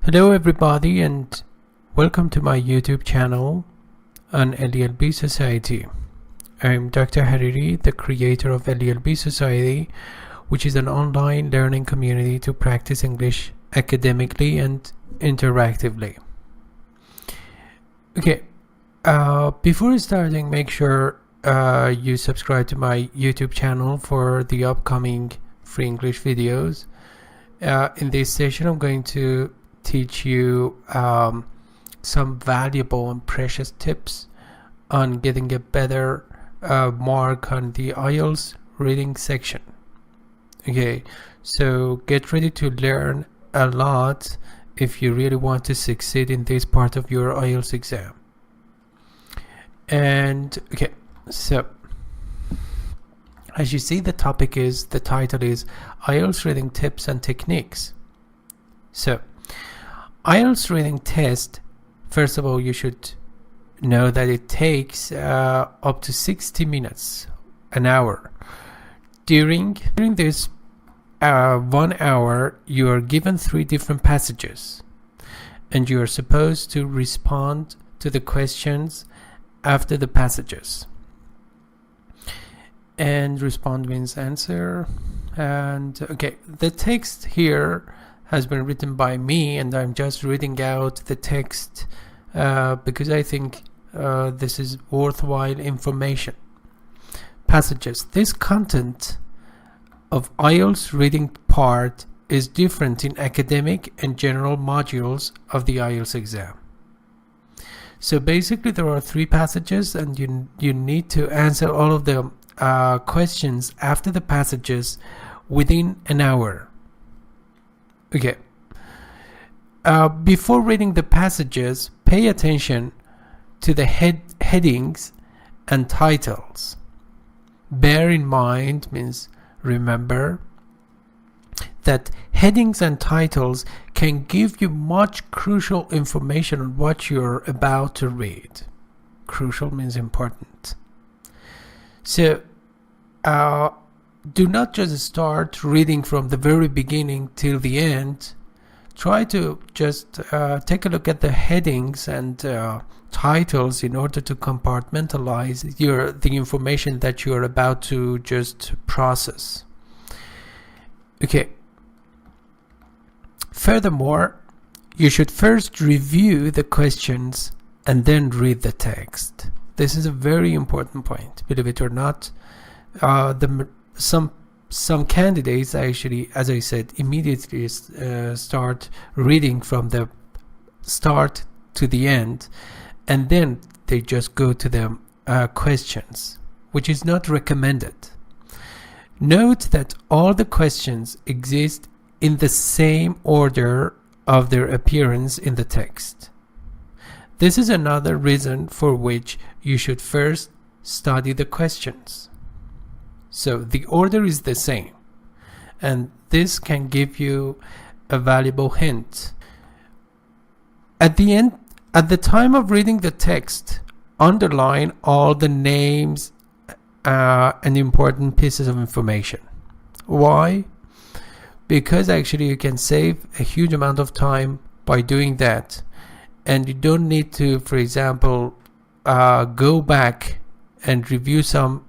Hello everybody and welcome to my YouTube channel on LELB Society. I'm Dr. Hariri, the creator of LELB Society, which is an online learning community to practice English academically and interactively. Okay, before starting, make sure you subscribe to my YouTube channel for the upcoming free English videos. In this session, I'm going to teach you some valuable and precious tips on getting a better mark on the Ielts reading section. Okay, so get ready to learn a lot if you really want to succeed in this part of your Ielts exam. And okay, so as you see, the title is Ielts reading tips and techniques. So Ielts reading test, first of all, you should know that it takes up to 60 minutes, an hour. During this 1 hour, you are given 3 different passages, and you are supposed to respond to the questions after the passages. And respond means answer. And okay, the text here has been written by me, and I'm just reading out the text because I think this is worthwhile information. Passages. This content of Ielts reading part is different in academic and general modules of the Ielts exam. So basically there are 3 passages, and you need to answer all of the questions after the passages within an hour. Okay. Before reading the passages, pay attention to the headings and titles. Bear in mind means remember that headings and titles can give you much crucial information on what you're about to read. Crucial means important. So do not just start reading from the very beginning till the end. Try to just take a look at the headings and titles in order to compartmentalize the information that you're about to just process. Okay. Furthermore, you should first review the questions and then read the text. This is a very important point, believe it or not. Some candidates actually, as I said, immediately start reading from the start to the end, and then they just go to the questions, which is not recommended. Note that all the questions exist in the same order of their appearance in the text. This is another reason for which you should first study the questions. So the order is the same, and this can give you a valuable hint. At the time of reading the text, underline all the names and important pieces of information. Why? Because actually you can save a huge amount of time by doing that, and you don't need to, for example, go back and review some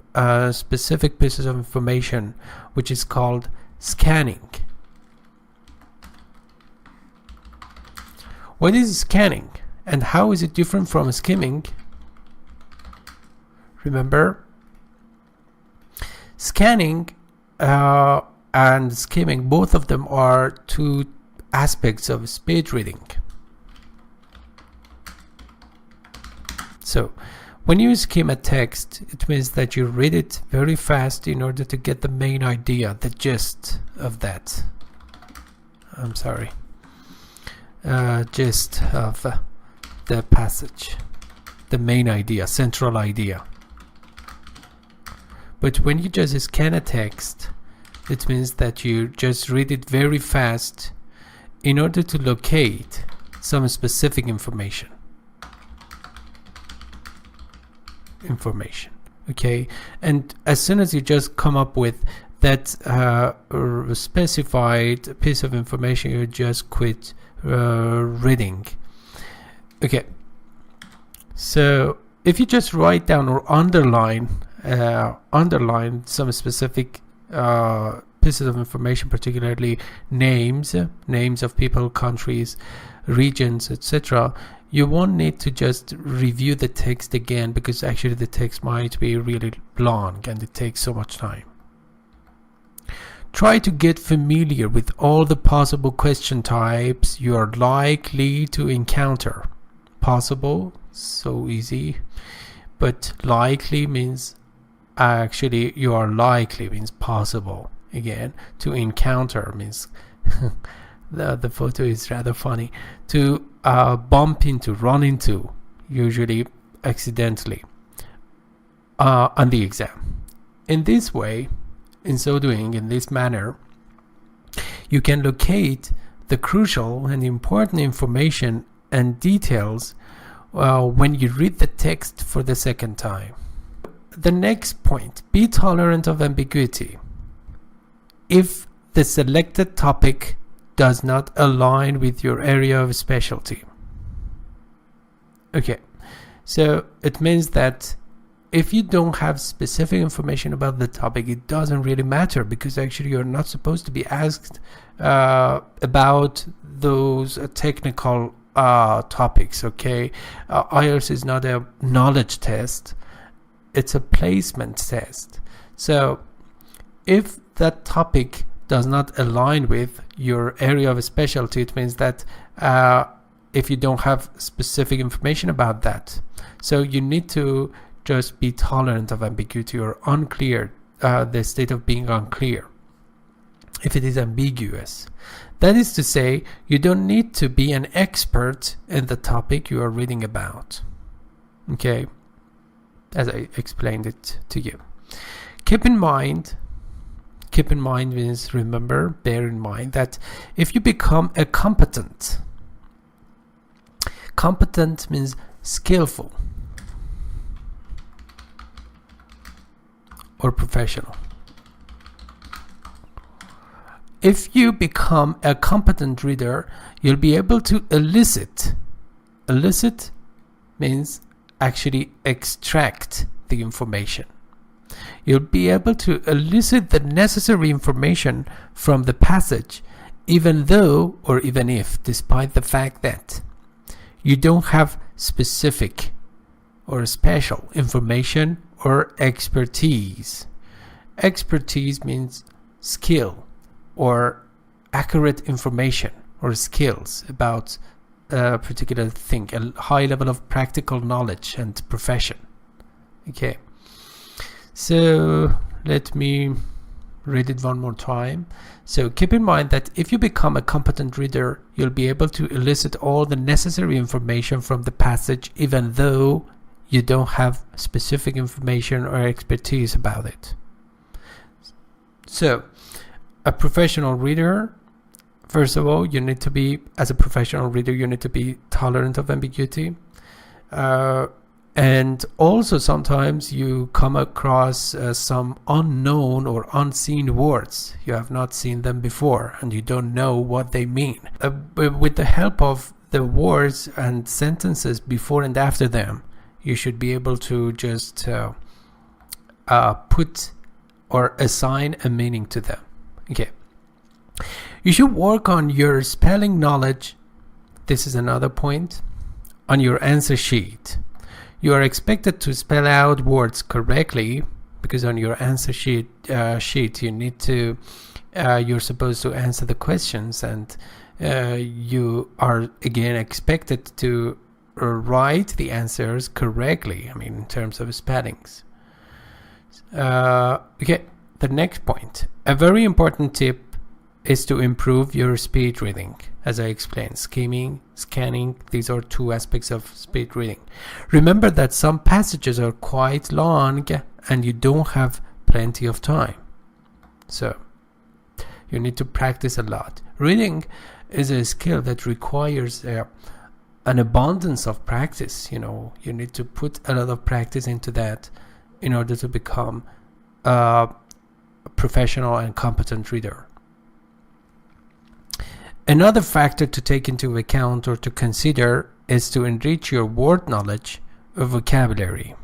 specific pieces of information, which is called scanning. What is scanning, and how is it different from skimming? Remember, scanning and skimming, both of them are 2 aspects of speed reading. So when you skim a text, it means that you read it very fast in order to get the main idea, the gist of that. I'm sorry. Gist of the passage, the main idea, central idea. But when you just scan a text, it means that you just read it very fast in order to locate some specific information. Okay, and as soon as you just come up with that specified piece of information, you just quit reading. Okay, so if you just write down or underline some specific pieces of information, particularly names of people, countries, regions, etc., you won't need to just review the text again, because actually the text might be really long and it takes so much time. Try to get familiar with all the possible question types you are likely to encounter. Possible, so easy, but likely means actually you are likely means possible. Again, to encounter means the photo is rather funny. To bump into, run into, usually accidentally on the exam. In this way, in so doing, in this manner, you can locate the crucial and important information and details when you read the text for the second time. The next point, be tolerant of ambiguity. If the selected topic does not align with your area of specialty. Okay, so it means that if you don't have specific information about the topic, it doesn't really matter, because actually you're not supposed to be asked about those technical topics. Okay, Ielts is not a knowledge test, it's a placement test. So if that topic does not align with your area of specialty, it means that if you don't have specific information about that, so you need to just be tolerant of ambiguity or unclear, the state of being unclear, if it is ambiguous. That is to say, you don't need to be an expert in the topic you are reading about. Okay, as I explained it to you. Keep in mind means remember, bear in mind that if you become a competent means skillful or professional. If you become a competent reader, you'll be able to elicit means actually extract the information. You'll be able to elicit the necessary information from the passage, even though or even if, despite the fact that you don't have specific or special information or expertise. Expertise means skill or accurate information or skills about a particular thing, a high level of practical knowledge and profession. Okay, so let me read it one more time. So keep in mind that if you become a competent reader, you'll be able to elicit all the necessary information from the passage, even though you don't have specific information or expertise about it. So a professional reader, first of all, you need to be, as a professional reader, you need to be tolerant of ambiguity. And also sometimes you come across some unknown or unseen words. You have not seen them before and you don't know what they mean. With the help of the words and sentences before and after them, you should be able to just put or assign a meaning to them. Okay. You should work on your spelling knowledge. This is another point. On your answer sheet. You are expected to spell out words correctly, because on your answer sheet you need to you're supposed to answer the questions, and you are again expected to write the answers correctly, I mean in terms of spellings. Okay, the next point, a very important tip is to improve your speed reading. As I explained, skimming, scanning, these are two aspects of speed reading. Remember that some passages are quite long and you don't have plenty of time. So you need to practice a lot. Reading is a skill that requires an abundance of practice. You know, you need to put a lot of practice into that in order to become a professional and competent reader. Another factor to take into account or to consider is to enrich your word knowledge of vocabulary.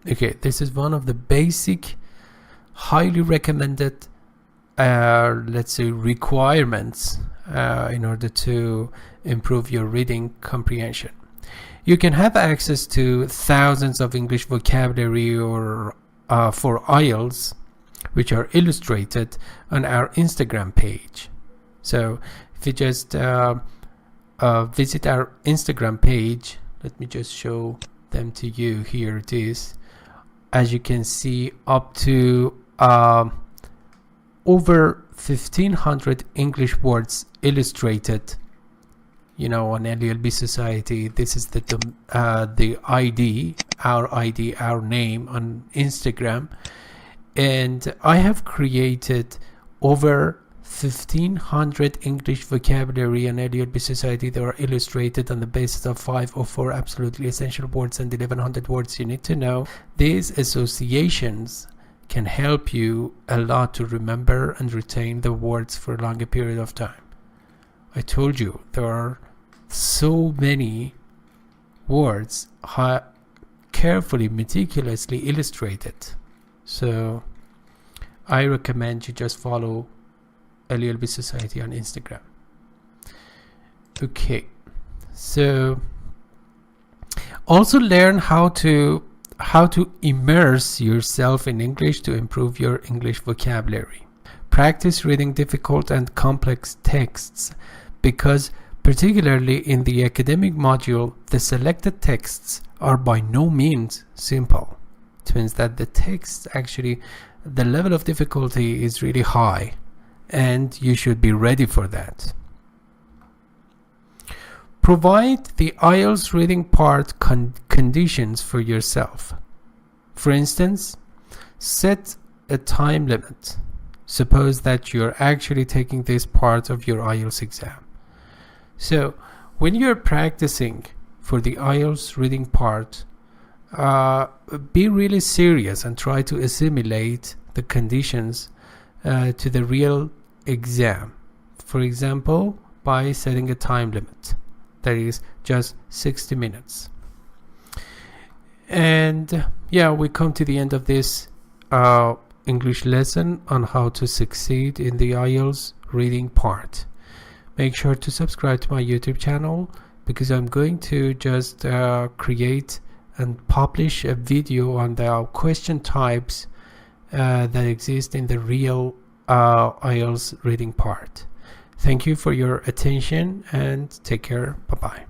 Okay, this is one of the basic, highly recommended, let's say, requirements in order to improve your reading comprehension. You can have access to thousands of English vocabulary or for Ielts, which are illustrated on our Instagram page. So if you just visit our Instagram page, let me just show them to you. Here it is. As you can see, up to over 1,500 English words illustrated, you know, on LELB Society. This is the ID, our name on Instagram, and I have created over 1,500 English vocabulary on LELB Society. They are illustrated on the basis of 5 or 4 absolutely essential words and 1,100 words you need to know. These associations can help you a lot to remember and retain the words for a longer period of time. I told you there are so many words carefully, meticulously illustrated. So I recommend you just follow LELB Society on Instagram. Okay, so also learn how to immerse yourself in English to improve your English vocabulary. Practice reading difficult and complex texts, because particularly in the academic module, the selected texts are by no means simple. It means that the texts, actually, the level of difficulty is really high, and you should be ready for that. Provide the Ielts reading part conditions for yourself. For instance, set a time limit. Suppose that you're actually taking this part of your Ielts exam. So when you're practicing for the Ielts reading part, be really serious and try to assimilate the conditions to the real exam. For example, by setting a time limit that is just 60 minutes. And yeah, we come to the end of this English lesson on how to succeed in the Ielts reading part. Make sure to subscribe to my YouTube channel, because I'm going to just create and publish a video on the question types that exist in the real Ielts reading part. Thank you for your attention and take care. Bye-bye.